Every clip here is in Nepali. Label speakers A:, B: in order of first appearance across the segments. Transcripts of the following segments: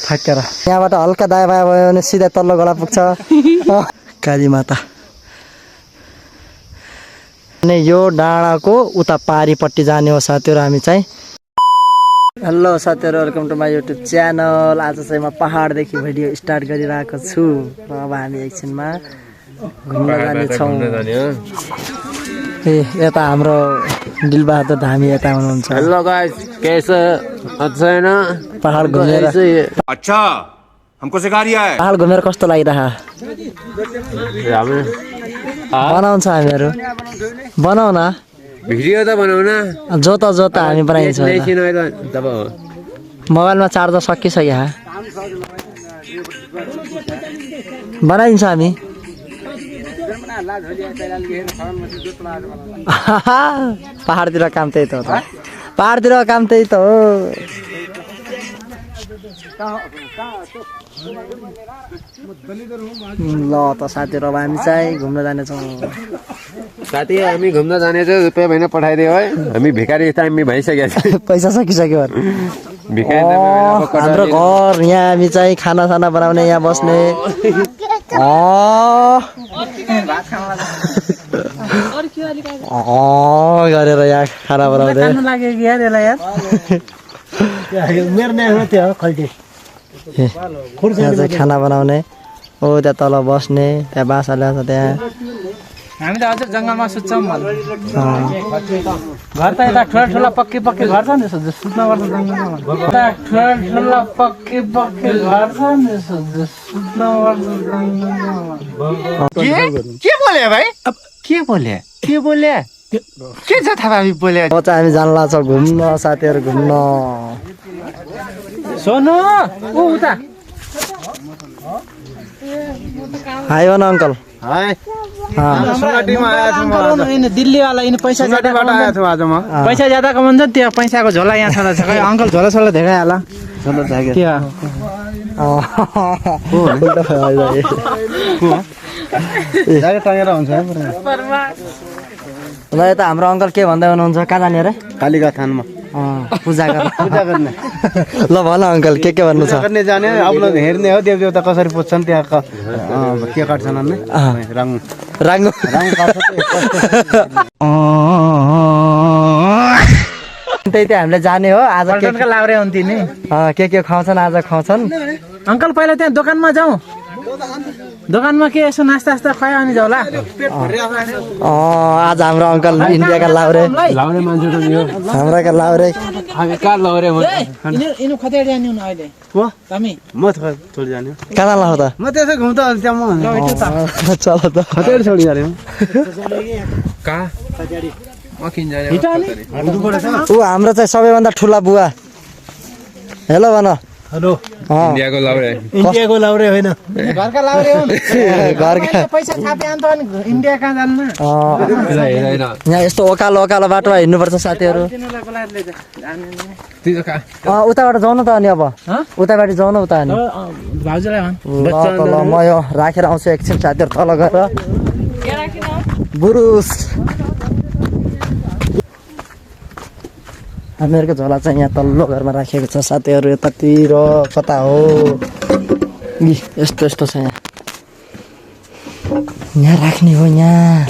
A: थाकेर यहाँबाट हल्का दायाँ बायाँ भयो भने सिधा तल्लो गला पुग्छ काली माता। अनि यो डाँडाको उता पारीपट्टि जाने हो साथीहरू हामी चाहिँ। हेलो साथीहरू, welcome to my YouTube channel. आज चाहिँ म पहाडदेखि भिडियो स्टार्ट गरिरहेको छु र अब हामी एकछिनमा घुम्न जानेछौँ। ए यता हाम्रो दिलबहादुर धामी यता हुनुहुन्छ।
B: हेलो गाइस, कैसे अच्छा है ना?
A: पहाड घुमेर
C: अच्छा हमको सिखा रिया है।
A: पहाड घुमेर कस्तो लागिरहा? बनाउँछ हामीहरू, बनाउ न
B: भिडियो त बनाउ न।
A: जोता हामी बनाइन्छ। मोबाइलमा चार्जर सकिसक्यो बनाइन्छ हामी। पहाडतिर काम त्यही त हो, पहाडतिर काम त्यही त हो। ल त साथीहरू, अब हामी चाहिँ घुम्न जानेछौँ।
B: साथी हामी घुम्न जानेछौँ, रुपियाँ भएन पठाइदियो है। हामी भिखारी टाइममा भइसक्यो छ,
A: पैसा सकिसक्यो। हाम्रो घर यहाँ, हामी चाहिँ खाना साना बनाउने, यहाँ बस्ने गरेर यहाँ खाना बनाउँदै खाना बनाउने। ओ त्यहाँ तल बस्ने, त्यहाँ बाँसा ल्याउँछ त्यहाँ।
D: हामी त अझै जङ्गलमा सुत्छौँ। घर त यता ठुला पक्की घर छ नि, सुत्न पर्छ जङ्गलमा। ठुला पक्की घर छ नि, सुत्न पर्छ जङ्गलमा।
B: के बोले भाइ? के बोले के छ थाहा बोले?
A: म चाहिँ हामी जान लाग्छ घुम्न साथीहरू, घुम्न।
D: सोनु ऊ उता
A: हाई भन अङ्कल।
D: दिल्ली वाला पैसा ज्यादा कमाउँछ, त्यो पैसाको झोला यहाँ छ। अङ्कल झोला सोला देखाइहाल। ल यता हाम्रो अङ्कल के भन्दै हुनुहुन्छ? कहाँ जाने अरे?
B: कालिका थानमा
A: पूजा गर्ने। ल भन अङ्कल, के भन्नु छ?
B: गर्ने जाने अब हेर्ने हो, देव देवता कसरी पुज्छन्, त्यहाँ के काट्छन् राङ
A: त्यही त हामीले जाने हो आज।
D: लाउरे हुन्थे नि,
A: के खाउँछन् आज? खाउँछन्
D: अङ्कल पहिला त्यहाँ दोकानमा जाउँ। दोकानमा के यसो नास्ता खुवायो अनि जाउला।
A: आज हाम्रो अङ्कल इन्डियाका लाउरे
B: मान्छे
A: हाम्राका लाउरे
B: कहाँ लाउरे
D: इनु खतै जाने हुन अहिले
B: हो
D: हामी
B: म छोडी जाने
A: कहाँ लाउ त?
B: म त्यसै घुम्दा त्यहाँ म
A: चल त
B: खतै छोडी जाने कहाँ
A: ऊ हाम्रो चाहिँ सबैभन्दा ठुला बुवा। हेलो भन।
B: हेलो,
C: इंडिया
B: को लाउरे होइन,
D: घरका लाउरे हुन्।
A: घरका
D: पैसा छापे अन्त इन्डिया कहाँ जान्न।
A: यहाँ यस्तो ओकालो बाटोमा हिँड्नुपर्छ साथीहरू। उताबाट जाउँ न त अनि। अब उताबाट जाउँ न उता अनि।
D: भाउजूलाई
A: ल म यो राखेर आउँछु एकछिन साथीहरू, तल गएर बुरुस। हामीहरूको झोला चाहिँ यहाँ तल्लो घरमा राखेको छ साथीहरू। यतातिर कता हो यस्तो छ यहाँ राख्ने हो, यहाँ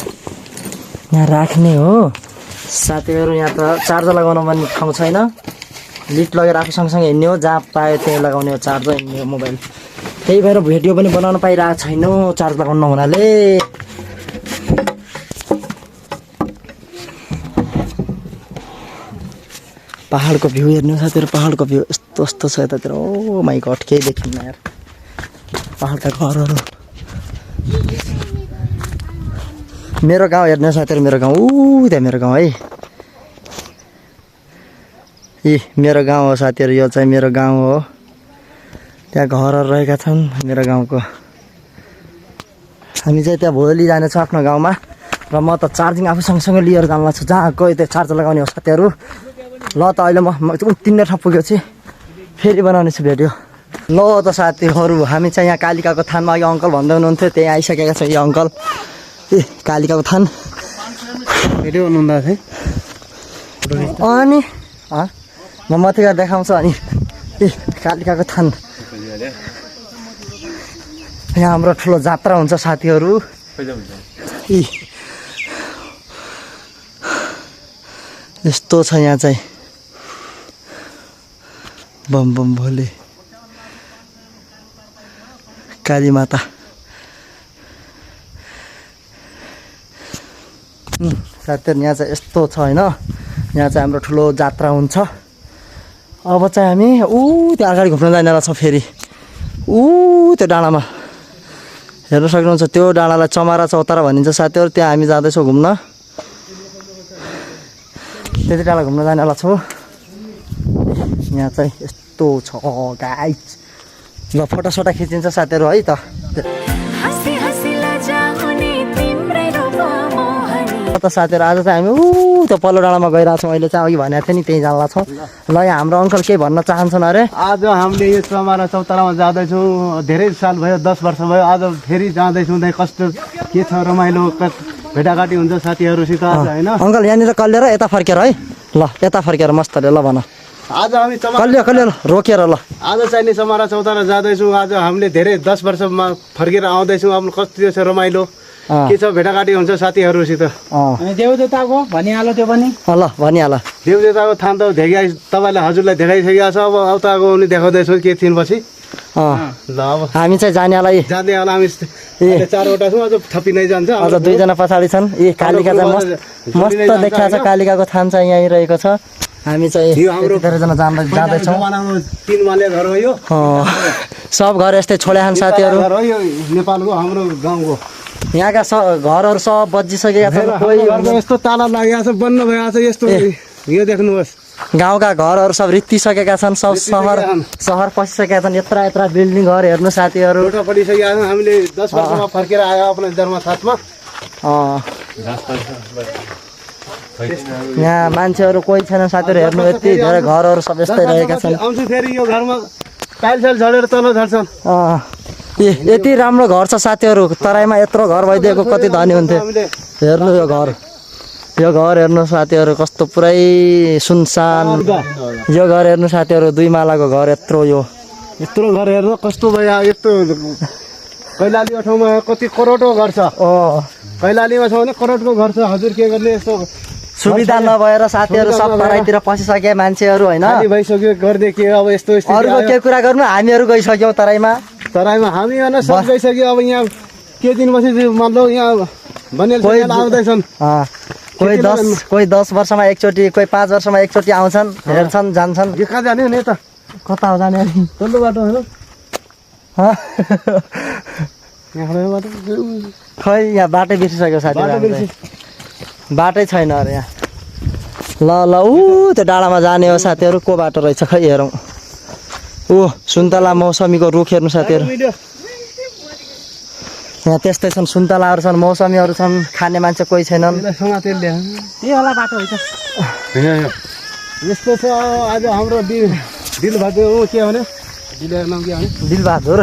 A: राख्ने हो साथीहरू। यहाँ त चार्जर लगाउनु पनि ठाउँ छैन, लिट लगेर आफू सँगसँगै हिँड्ने हो, जहाँ पायो त्यहीँ लगाउने हो चार्जर, हिँड्ने हो मोबाइल। त्यही भएर भिडियो पनि बनाउन पाइरहेको छैन चार्ज लगाउनु नहुनाले। पहाडको भ्यू हेर्नु साथीहरू, पहाडको भ्यू यस्तो छ यतातिर। ओ माइ गड, केही देखिन्न यार। पहाडका घरहरू। मेरो गाउँ हेर्नु साथीहरू, मेरो गाउँ ऊ त्यहाँ मेरो गाउँ है। मेरो गाउँ हो साथीहरू, यो चाहिँ मेरो गाउँ हो। त्यहाँ घरहरू रहेका छन् मेरो गाउँको। हामी चाहिँ त्यहाँ भोलि जानेछौँ आफ्नो गाउँमा, र म त चार्जिङ आफू सँगसँगै लिएर जानु लाग्छु। जहाँ गयो त्यहाँ चार्जर लगाउने हो साथीहरू। ल त अहिले म उत्तिने ठाउँ पुगेको छु, फेरि बनाउने छु भिडियो। ल त साथीहरू, हामी चाहिँ यहाँ कालिकाको थानमा यो अङ्कल भन्दै हुनुहुन्थ्यो, त्यही आइसकेका छ यो अङ्कल। कालिकाको थान
B: भिडियो बनाउँदा थिएँ
A: अनि म माथि गएर देखाउँछु अनि ए कालिकाको थान यहाँ हाम्रो ठुलो जात्रा हुन्छ साथीहरू इ यस्तो छ यहाँ चाहिँ बम बम भोले काली माता साथीहरू यहाँ चाहिँ यस्तो छ होइन यहाँ चाहिँ हाम्रो ठुलो जात्रा हुन्छ अब चाहिँ हामी त्यो अगाडि घुम्न जानेवाला छौँ फेरि त्यो डाँडामा हेर्न सक्नुहुन्छ त्यो डाँडालाई चमारा चौतारा भनिन्छ साथीहरू त्यहाँ हामी जाँदैछौँ घुम्न त्यति डाँडा घुम्न जानेवाला छु यहाँ चाहिँ यस्तो छ गाइस ल फोटोसोटो खिचिन्छ साथीहरू है त साथीहरू आज चाहिँ हामी त्यो पल्लो डाँडामा गइरहेछौँ अहिले चाहिँ अघि भनेको थिएँ नि त्यहीँ जानला छौँ ल यहाँ हाम्रो अङ्कल केही भन्न चाहन्छन् अरे
B: आज हामीले यो चमारा चौतारामा जाँदैछौँ धेरै साल भयो 10 वर्ष भयो आज फेरि जाँदैछौँ त्यहाँ कस्तो के छ रमाइलो भेटाघाटी हुन्छ साथीहरूसित आज होइन
A: अङ्कल यहाँनिर कल्लिएर यता फर्केर है ल यता फर्केर मस्तले ल भन
B: आज हामी
A: कल्लियो रोकेर ल
B: आज चाहिँ नि चमारा चौतारा जाँदैछौँ आज हामीले धेरै 10 वर्षमा फर्केर आउँदैछौँ अब कस्तो छ रमाइलो के छ भेटाघाटी हुन्छ साथीहरूसित
D: देवदेवताको भनिहाल्यो त्यो पनि
A: ल भनिहाल
B: देवदेवताको थान त तपाईँले हजुरलाई देखाइसकेको छ अब अवताको पनि देखाउँदैछौँ के दिनपछि ल अब
A: हामी चाहिँ जानेलाई
B: जाँदै होला हामी 4वटा छौँ अझ थपि नै जान्छ
A: अझ 2 जना पछाडि छन् कालिका चाहिँ मस्त देखिया छ कालिकाको थान चाहिँ यहीँ रहेको छ हामी चाहिँ हाम्रो धेरैजना जाँदैछौँ
B: 3 माले घर हो यो
A: सब घर यस्तै छोड्याछन् साथीहरू
B: नेपालको हाम्रो गाउँको
A: यहाँका घरहरू सब बजिसकेका छन् कोही
B: यस्तो ताला लागेको छ बन्द भएको छ यस्तो यो देख्नुहोस्
A: गाउँका घरहरू सब रित्तिसकेका छन् सब सहर पसिसकेका छन् यत्रा बिल्डिङ घर हेर्नु साथीहरू
B: पढिसकेका छन् हामीले 10 वर्षमा फर्केर आयो आफ्नो जन्मस्थानमा
A: यहाँ मान्छेहरू कोही छैन साथीहरू हेर्नु यति धेरै घरहरू सब यस्तै रहेका छन्
B: आउँछु फेरि यो घरमा टाइल्स झरेर तल झर्छन्
A: यति राम्रो घर छ साथीहरू तराईमा यत्रो घर भइदिएको कति धनी हुन्थ्यो हेर्नु यो घर हेर्नु साथीहरू कस्तो पुरै सुनसान यो घर हेर्नु साथीहरू 2 मालाको घर यत्रो
B: घर हेर्नु कस्तो भयो यस्तो कैलाली ठाउँमा कति करोडको घर छ कैलालीमा छ भने करोडको घर छ हजुर के गर्ने यस्तो
A: सुविधा नभएर साथीहरू सब तराईतिर पसिसके मान्छेहरू होइन
B: भइसक्यो गर्दै के अब यस्तो
A: अरूको के कुरा गर्नु हामीहरू गइसक्यौँ तराईमा
B: हामी सब गइसक्यो अब यहाँ के दिनपछि मतलब यहाँ बनेल आउँदैछन्
A: कोही 10 वर्षमा एकचोटि कोही 5 वर्षमा एकचोटि आउँछन् हेर्छन् जान्छन्
B: कहाँ जाने हो नि त
A: कता हो जाने
B: तल्लो बाटो होइन
A: खै यहाँ बाटै बिर्सिसक्यो साथी बाटै छैन अरे यहाँ ल त्यो डाँडामा जाने हो साथीहरू को बाटो रहेछ खै हेरौँ सुन्तला मौसमीको रुख हेर्नु साथीहरू यहाँ त्यस्तै छन् सुन्तलाहरू छन् मौसमीहरू छन् खाने मान्छे कोही छैनन्
B: यस्तो छ आज हाम्रो दिलबहादुर के भने दिलबहादुर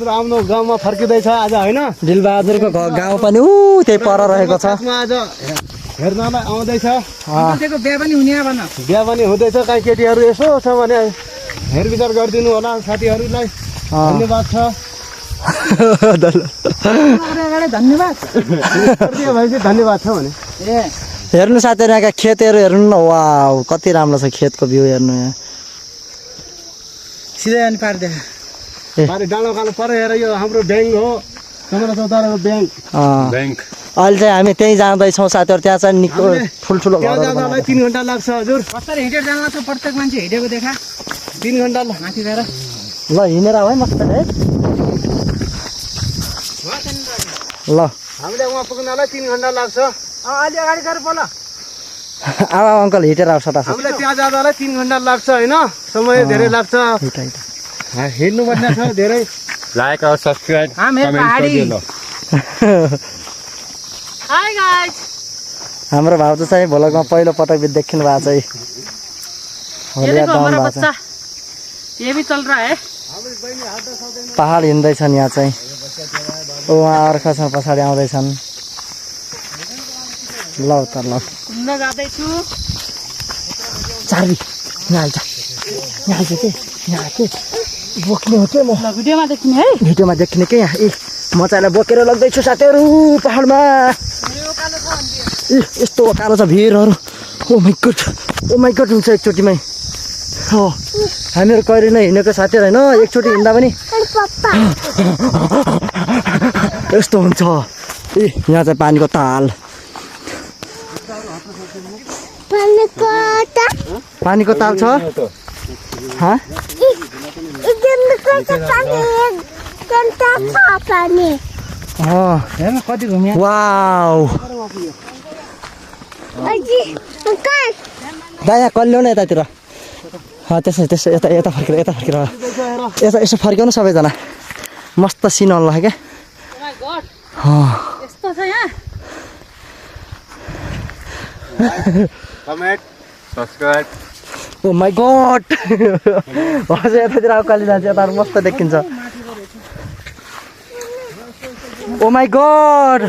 B: आफ्नो गाउँमा फर्किँदैछ आज होइन
A: दिलबहादुरको गाउँ पनि त्यही पर रहेको छ
B: आज हेर्नलाई आउँदैछ
D: बिहा
B: पनि हुँदैछ कहीँ केटीहरू यसो छ भने हेरविचार गरिदिनु होला साथीहरूलाई धन्यवाद छ धन्यवाद छ भने
A: हेर्नु साथीहरू यहाँका खेतहरू हेर्नु न वाउ कति राम्रो छ खेतको भ्यू हेर्नु यहाँ
D: सिधै अनि
B: पारि डाँडो कालो पर हेर यो हाम्रो ब्याङ्क हो चमारा चौताराको ब्याङ्क
A: अहिले चाहिँ हामी त्यहीँ जाँदैछौँ साथीहरू त्यहाँ चाहिँ निको ठुल्ठुलो
B: 3 घन्टा लाग्छ हजुर
D: कसरी हिँडेर जानु छ प्रत्येक मान्छे हिँडेको देखा
B: 3 घन्टा
D: माथि गएर
A: ल हिँडेर है मस्तले ल
B: हामीले उहाँ पुग्नलाई 3 घन्टा लाग्छ
D: अलि अगाडि गएर बोल
A: अब अङ्कल हिँडेर आउँछ
B: हामीलाई त्यहाँ जाँदालाई 3 घन्टा लाग्छ होइन समय धेरै लाग्छ हिँड्नुपर्ने छ धेरै
C: लाइक और सब्सक्राइब
D: हाय गाइस
A: हाम्रो भाउजू चाहिँ भ्लगमा पहिलो पटक देखिनु भएको चाहिँ
D: ये भी चल रहा है
A: पहाड हिँड्दैछन् यहाँ चाहिँ उहाँ अर्का छन् पछाडि आउँदैछन् ल त ल
D: घुम्न जाँदैछु
A: चार्दी यहाँ आइज के यहाँ के बोक्ने हो के म
E: भिडियोमा देखिने है
A: भिडियोमा देखिने के यहाँ म चाहिँ यसलाई बोकेर लग्दैछु साथीहरू पहाडमा यस्तो कालो छ भिरहरू ओ माइ गड हुन्छ एकचोटिमै हो हामीहरू कहिले नै हिँडेको साथीहरू होइन एकचोटि हिँड्दा पनि यस्तो हुन्छ यहाँ चाहिँ पानीको ताल पानीको ताल छ
D: कति घुम्यो
A: वाउ दाया कल्लो न यतातिर त्यसो यता फर्केर यसो फर्काउनु सबैजना मस्त सिन आउनु लाग्यो
E: यस्तो छ यहाँ
C: Comment, subscribe.
A: Oh my God हजुर यतातिर उकाली जान्छ यता मस्त देखिन्छ ओ माई गड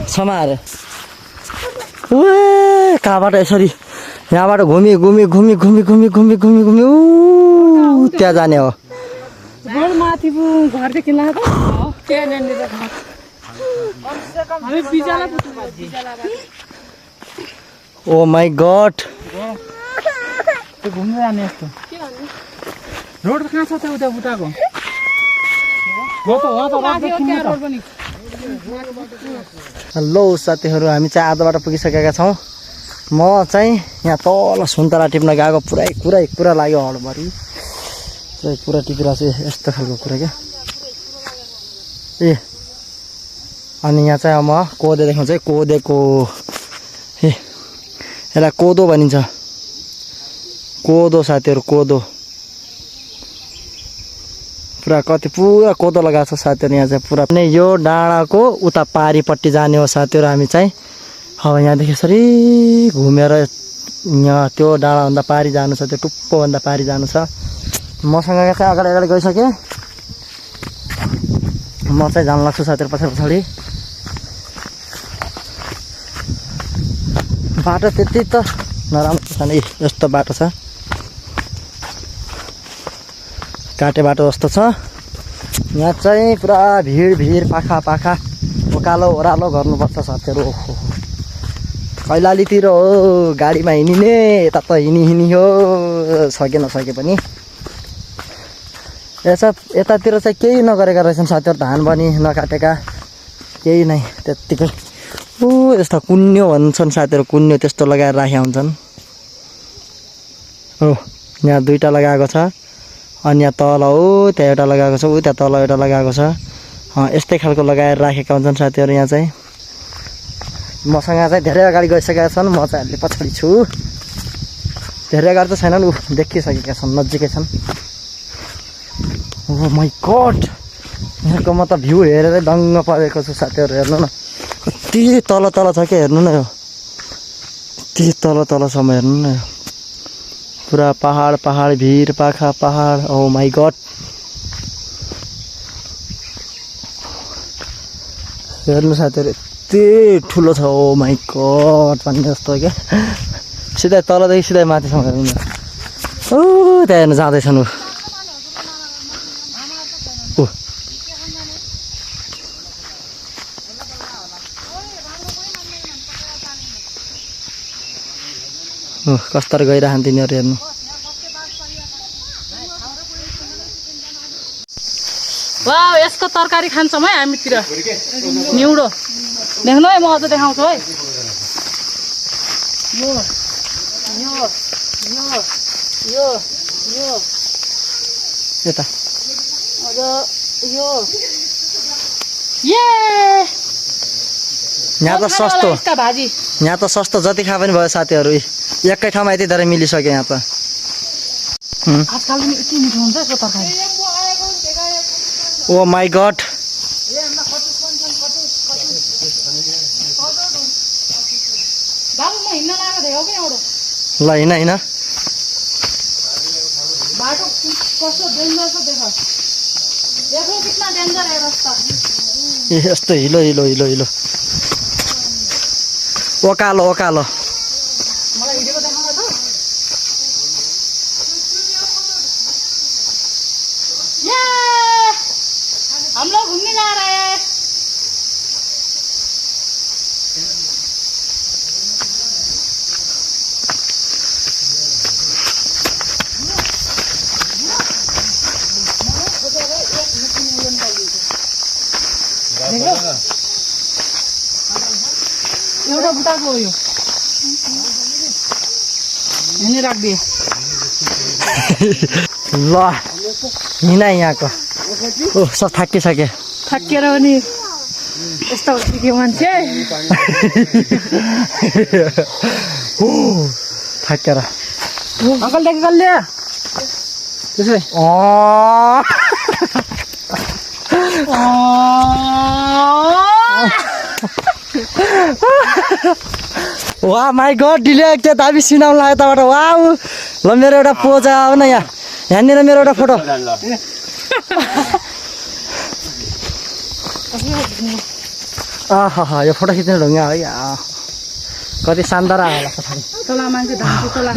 A: समाएर कहाँबाट यसरी यहाँबाट घुमी त्यहाँ जाने हो
E: माथि घरदेखि लाग्यो
A: ओ माई गड
D: घुम्नु जाने यस्तो रोड कहाँ छ त उता उताको
A: हेलो साथीहरू हामी चाहिँ आधाबाट पुगिसकेका छौँ म चाहिँ यहाँ तल सुन्तला टिप्न गएको पुरा लाग्यो हडभरि पुरा टिपिरहेको छु यस्तो खालको कुरा क्या अनि यहाँ चाहिँ म कोदो देखाउँछु है कोदेको यसलाई कोदो भनिन्छ कोदो साथीहरू कोदो पुरा कोदो लगाएको छ साथीहरू यहाँ चाहिँ पुरा नै यो डाँडाको उता पारिपट्टि जाने हो साथीहरू हामी चाहिँ अब यहाँदेखि यसरी घुमेर यहाँ त्यो डाँडाभन्दा पारि जानु छ त्यो टुप्पोभन्दा पारि जानु छ मसँग चाहिँ अगाडि गइसकेँ म चाहिँ जान लाग्छु साथीहरू पछाडि बाटो त्यति त नराम्रो छ नि यस्तो बाटो छ काटे बाटो जस्तो छ यहाँ चाहिँ पुरा भिड पाखा ओकालो ओह्रालो गर्नुपर्छ साथीहरू कैलालीतिर हो गाडीमा हिँडिने यता त हिँडी हो सके पनि यतातिर चाहिँ केही नगरेका रहेछन् साथीहरू धान पनि नकाटेका केही नै त्यत्तिकै यस्तो कुन्यो भन्छन् साथीहरू कुन्यो त्यस्तो लगाएर राखेका हुन्छन् हो यहाँ दुईवटा लगाएको छ अनि यहाँ तल हो त्यहाँ एउटा लगाएको छ त्यहाँ तल एउटा लगाएको छ यस्तै खालको लगाएर राखेका हुन्छन् साथीहरू यहाँ चाहिँ मसँग चाहिँ धेरै अगाडि गइसकेका छन् म चाहिँ अहिले पछाडि छु धेरै अगाडि त छैनन् देखिसकेका छन् नजिकै छन् ओ माई गड यहाँको म त भ्यू हेरेरै दङ्ग परेको छु साथीहरू हेर्नु न कति तल छ क्या हेर्नु न यो कति तलसम्म हेर्नु न पुरा पहाड भिर पाखा पहाड ओ माई गड हेर्नु साथीहरू यति ठुलो छ ओ माई गड भन्ने जस्तो क्या सिधै तलदेखि सिधै माथिसम्म हेर्नु न ओ त्यहाँ हेर्नु जाँदैछन् कस्तो गइरहन् तिनीहरू हेर्नु
E: वाउ यसको तरकारी खान्छौँ है हामीतिर निउडो देख्नु है म अझ देखाउँछु है
A: यता
E: अझ यो ये
A: यहाँ त सस्तो
E: यसका भाजी
A: यहाँ त सस्तो जति खा पनि भयो साथीहरू एकै ठाउँमा यति धेरै मिलिसक्यो यहाँ त
E: आजकल पनि यति मिठो हुन्छ यसको तरकारी
A: ओ माई गड
E: बाबु म हिँड्न लागेको देखाउ क्या एउटा
A: ल हिँड
E: बाटो कस्तो डेन्जर छ देखो कितना डेन्जर है रास्ता
A: यस्तो हिलो ओकालो
E: हम लोग घूमने जा रहे हैं। एउटा बुटाको हो यो यहीँ राखिदिए
A: ल हिँड यहाँको ओ सब थाकिसके
E: थाकिएर पनि यस्तो के मान्छे
A: थाकेर
E: अङ्कल देखेको ल्या त्यसै
A: वाह माई गड डिले त्यो दाबी सिनाउनु लाग्यो तबाट वाउ ल मेरो एउटा पोज आऊ न यहाँ यहाँनिर मेरो एउटा फोटो आहा यो फोटो खिच्ने ढुङ्गा है कति शानदार आयो
E: तला मान्छे धान तला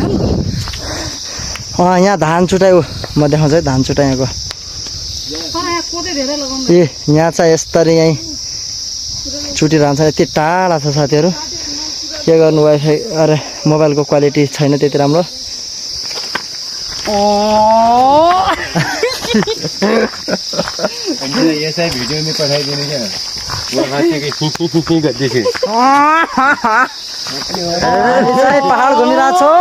A: यहाँ धान चुटायो म देखाउँछु है धान चुटाएको
E: कोदै धेरै लगाउनु
A: ए यहाँ चाहिँ यस्तरी यहीँ चुटिरहन्छ यति टाढा छ साथीहरू के गर्नु वाइफाई अरे मोबाइलको क्वालिटी छैन त्यति राम्रो
C: यसै भिडियो नि पठाइदिनु क्या गर्दैछु
A: पहाड घुमिरहेको छौ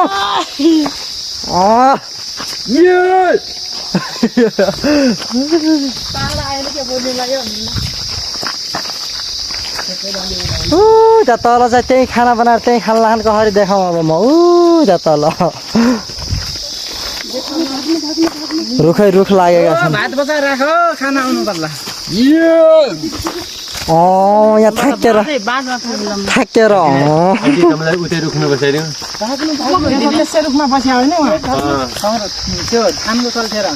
A: त्यहाँ तल चाहिँ त्यही खाना बनाएर त्यही खाना लाखान कसरी देखाउँ अब म त्यहाँ तल रुखै रुख लागेका छन्
D: भात बचाएर राख खाना आउनु पर्ला
A: यहाँ थाकेर थाकेर
C: तपाईँलाई उतै रुख्नु बसाइदिउँ
D: त्यसै रुखमा बस्यो होइन त्यो हाम्रो चल्थेर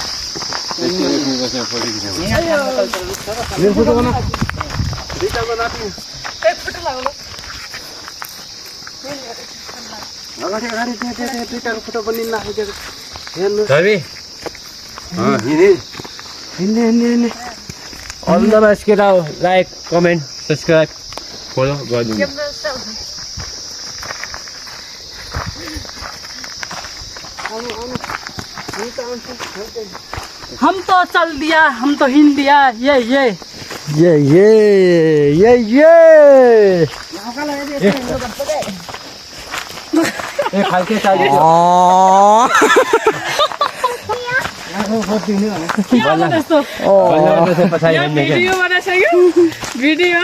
B: फोटो पनि राखेको
C: All the best, get out, like, comment, subscribe, follow, God.
E: हम तो चल दिया हम तो हिल दिया ये
C: खालके चाहिए
E: भिडियो बनाइसक्यो भिडियो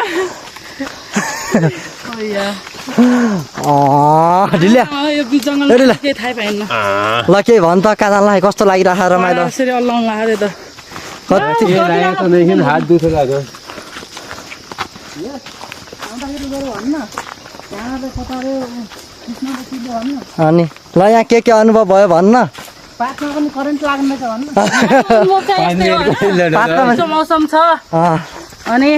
A: ढिल्या
E: यो जङ्गलमा केही थाहै पाएन
A: ल के भन् त काजानलाई कस्तो लागिरहेको रमाइलो
E: यसरी अल्लाउनु लाग्यो त
A: कति
C: हात दुख्यो लाग्यो
A: अनि ल यहाँ के अनुभव भयो भन्न
E: पातमा पनि करेन्ट लाग्ने छ भन्नु मौसम छ अनि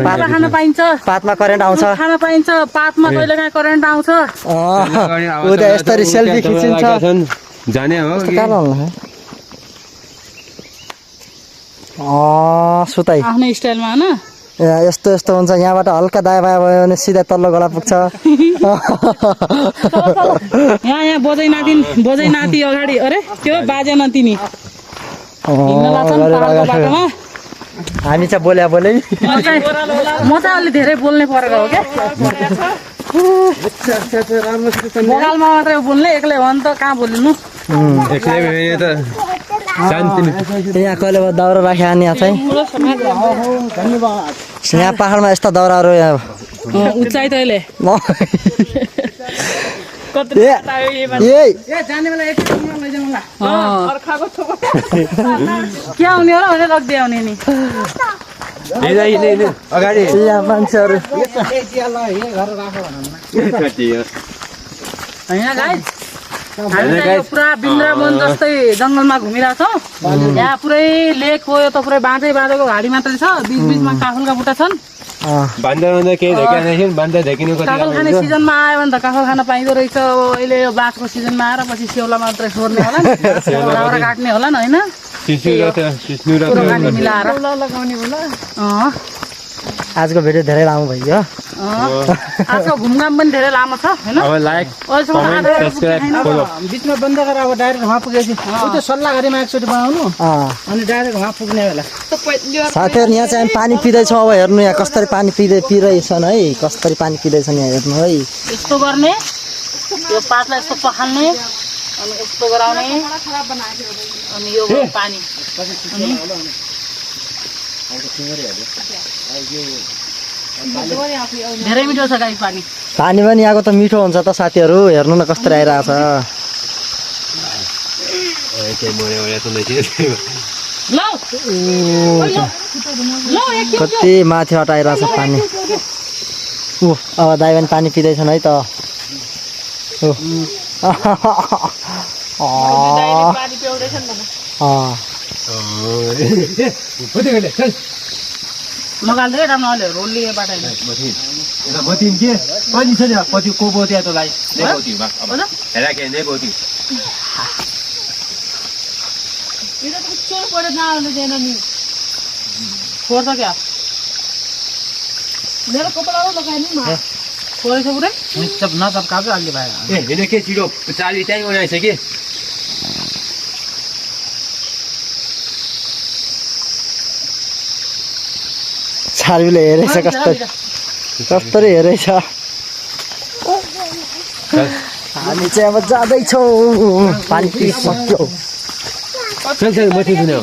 E: पात खान पाइन्छ
A: पातमा करेन्ट आउँछ
E: खान पाइन्छ पातमा कहिले काहीँ करेन्ट आउँछ
A: उता यस्तरी सेल्फी खिचिन्छ
C: जाने हो
A: सुताइ
E: आफ्नै स्टाइलमा होइन
A: यस्तो यस्तो हुन्छ यहाँबाट हल्का दायाँ बायाँ भयो भने सिधा तल्लो गला पुग्छ
E: यहाँ बोजै नाति अगाडि अरे त्यो बाजे नाति नि
A: हामी चाहिँ बोल्या बोले
E: म चाहिँ अलि धेरै बोल्ने परेको हो क्या बगालमा मात्रै बोल्ने एक्लै हो नि त कहाँ बोल्नु
A: यहाँ कहिले दाउरा राखे अनि यहाँ चाहिँ यहाँ पहाडमा यस्ता दाउराहरू यहाँ
E: उचाइ तैँले के आउने होला भनेर रक्दै आउने नि
C: अगाडि
A: यहाँ मान्छेहरू
E: होइन गाइस हामी चाहिँ यो पुरा वृन्दावन जस्तै जङ्गलमा घुमिरहेको छौँ यहाँ पुरै लेक हो यो त पुरै बाँझै बाँझोको घाडी मात्रै छ बिचमा काफुलका बुट्टा छन्
C: बान्दर केही देखिएन थिएन बान्दर देखिनु कति
E: काफल खाने सिजनमा आयो भने त काफल खान पाइँदो रहेछ अहिले यो बाँसको सिजनमा आएर पछि स्याउला मात्रै सोर्ने होला नि दाउरा काट्ने होला नि होइन कुरोकानी मिलाएर लगाउने होला
A: आजको भिडियो धेरै लामो भयो
E: आजको घुमघाम पनि धेरै लामो छ होइन
C: अब लाइक कमेन्ट सब्स्क्राइब फलो
D: बिचमा बन्द गरेर अब डाइरेक्ट वहाँ पुगेपछि त्यो सल्लाह गरेमा एकचोटि बनाउनु अनि डाइरेक्ट वहाँ पुग्ने बेला
A: साथीहरू यहाँ चाहिँ हामी पानी पिँदैछौँ अब हेर्नु यहाँ कसरी पानी पिइरहेछन् है कसरी पानी पिँदैछन् यहाँ हेर्नु है
E: यस्तो गर्ने यो पातलाई यस्तो पखाल्ने अनि यस्तो गराउने अनि यो पानी धेरै मिठो छ गाई पानी
A: पानी पनि यहाँको त मिठो हुन्छ त साथीहरू हेर्नु न कस्तो आइरहेको छ कति माथिबाट आइरहेको छ पानी अब दाइ पनि पानी पिँदैछन् है त
E: लगाल्दै राम्रो अहिले रोलले बाटाइ
C: बतिम के अनि छ नि पछि को बोत्या त लाई नै बोति बा अब हेरा के नै बोति
E: इधर तो चोर पड़े ना वाले देना नहीं छोड़ दो क्या मेरा कपड़ा वो लगाया नहीं मार छोड़े से पूरे
D: सब न सब काफी आगे भाइ
C: ए हेर्नु के छिटो चाली त्यही बनाइछ कि
A: छार्बीले हेरेछ कस्तरी हेरेछ हामी चाहिँ अब जाँदैछौँ पानी पिइसक्यो
C: चल चल मथि दिनु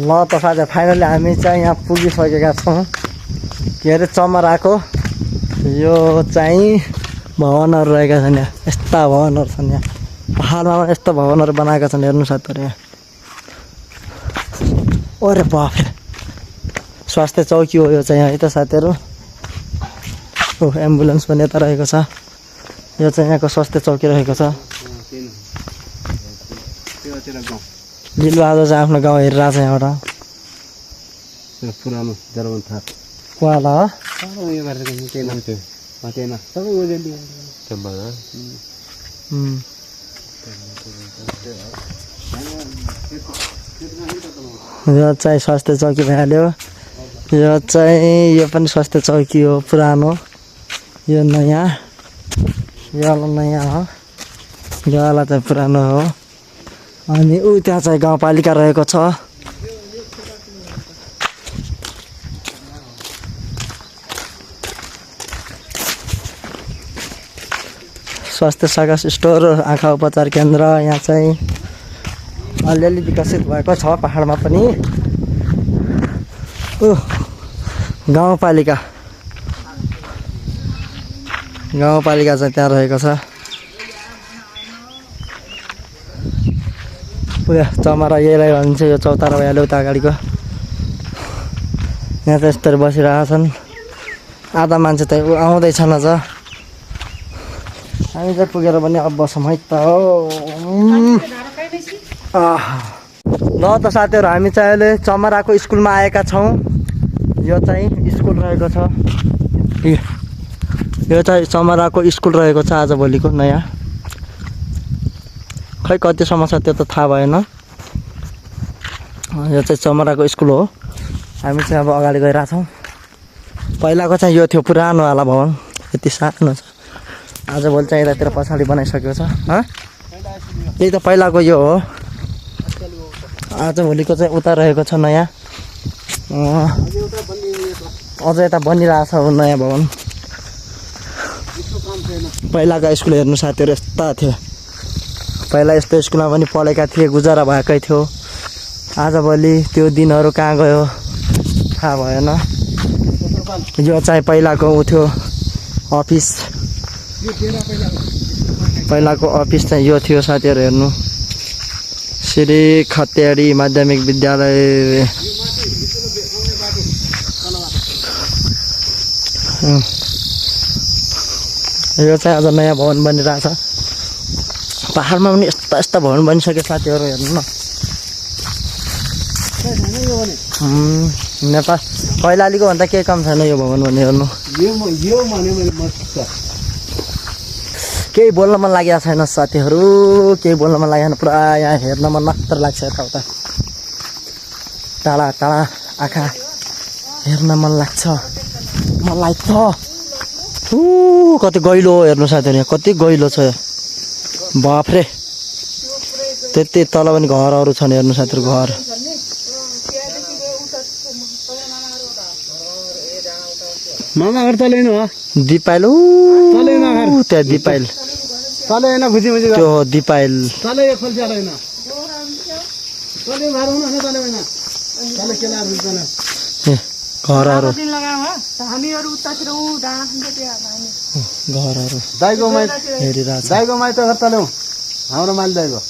A: ल त साथी फाइनली हामी चाहिँ यहाँ पुगिसकेका छौँ के अरे चमराको यो चाहिँ भवनहरू रहेका छन् यहाँ यस्ता भवनहरू छन् यहाँ पहाडमा पनि यस्तो भवनहरू बनाएका छन् हेर्नु साथीहरू यहाँ अरे बाफ स्वास्थ्य चौकी हो यो चाहिँ है त साथीहरू ओ एम्बुलेन्स पनि यता रहेको छ यो चाहिँ यहाँको स्वास्थ्य चौकी रहेको छ लिलु आज चाहिँ आफ्नो गाउँ हेरिरहेको छ यहाँबाट
B: पुरानो जर्मन थाहा
A: वाला
B: यो गरेको केही नाम थियो सबै ओजेली
A: यो चाहिँ स्वास्थ्य चौकी भइहाल्यो यो चाहिँ यो पनि स्वास्थ्य चौकी हो पुरानो यो नयाँ यो वाला नयाँ हो यो वाला चाहिँ पुरानो हो अनि ऊ त्यहाँ चाहिँ गाउँपालिका रहेको छ स्वास्थ्य शाखा स्टोर आँखा उपचार केन्द्र यहाँ चाहिँ अलिअलि विकसित भएको छ पहाडमा पनि गाउँपालिका चाहिँ त्यहाँ रहेको छ पुरा चमरा यहीलाई भनिन्छ यो चौतारा भइहाल्यो उता अगाडिको यहाँ त यस्तोहरू बसिरहेका छन् आधा मान्छे त आउँदैछन् अझ हामी चाहिँ पुगेर पनि अब बसौँ है त ल त साथीहरू हामी चाहिँ अहिले चमराको स्कुलमा आएका छौँ यो चाहिँ स्कुल रहेको छ यो चाहिँ चमराको स्कुल रहेको छ आजभोलिको नयाँ खै कतिसम्म छ त्यो त थाहा भएन यो चाहिँ चमराको स्कुल हो हामी चाहिँ अब अगाडि गइरहेछौँ पहिलाको चाहिँ यो थियो पुरानोवाला भवन यति सानो छ आजभोलि चाहिँ यतातिर पछाडि बनाइसकेको छ यही त पहिलाको यो हो आजभोलिको चाहिँ उता रहेको छ नयाँ अझ यता बनिरहेको छ नयाँ भवन पहिलाको स्कुल हेर्नु साथीहरू यस्ता थियो पहिला यस्तो स्कुलमा पनि पढेका थिए गुजारा भएकै थियो आजभोलि त्यो दिनहरू कहाँ गयो थाहा भएन यो चाहिँ पहिलाको उ थियो अफिस पहिलाको अफिस चाहिँ यो थियो साथीहरू हेर्नु श्री खत्याडी माध्यमिक विद्यालय यो चाहिँ अझ नयाँ भवन बनिरहेछ पहाडमा पनि यस्ता यस्ता भवन बनिसक्यो साथीहरू हेर्नु न नेपाल कैलालीको भन्दा केही कम छैन यो भवन भन्ने हेर्नु
B: यो भने मैले मस्त
A: केही बोल्न मन लागेको छैन साथीहरू केही बोल्न मन लागेन पुरा यहाँ हेर्न मन मात्र लाग्छ यताउता टाढा टाढा आँखा हेर्न मन लाग्छ मलाई त कति गहिलो हेर्नु साथीहरू यहाँ कति गहिलो छ बाफ्रे त्यति तल पनि घरहरू छन् हेर्नु साथीहरू घर
B: मामा घर तल हेर्नु हो
A: दिपाइल त्यहाँ दिपाइल
B: तल हेर्न खुसी खुसी
A: त्यो हो दिपाइल
B: तल यो खोल्छ होइन तल घर हुनु होइन तल होइन तल केला रुच्दैन
A: घरहरू
E: हामीहरू उतातिर
A: घरहरू
B: दाइको माइत
A: हेरिरहेको छ
B: दाइको माइत घर तल हौ हाम्रो माइल दाइको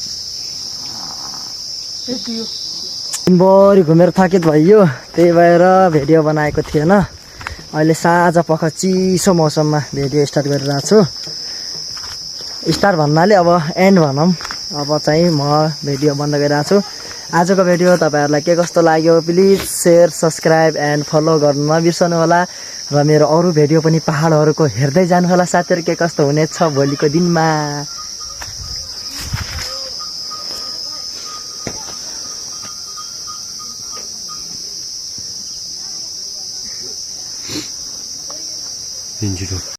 A: दिनभरि घुमेर थकित भइयो त्यही भएर भिडियो बनाएको थिएन अहिले साँझ पख चिसो मौसममा भिडियो स्टार्ट गरिरहेको छु स्टार्ट भन्नाले अब एन्ड भनौँ अब चाहिँ म भिडियो बन्द गरिरहेको छु आजको भिडियो तपाईँहरूलाई के कस्तो लाग्यो please share subscribe and follow गर्नु नबिर्सनु होला र मेरो अरू भिडियो पनि पहाडहरूको हेर्दै जानुहोला साथीहरू के कस्तो हुनेछ भोलिको दिनमा
C: Ninja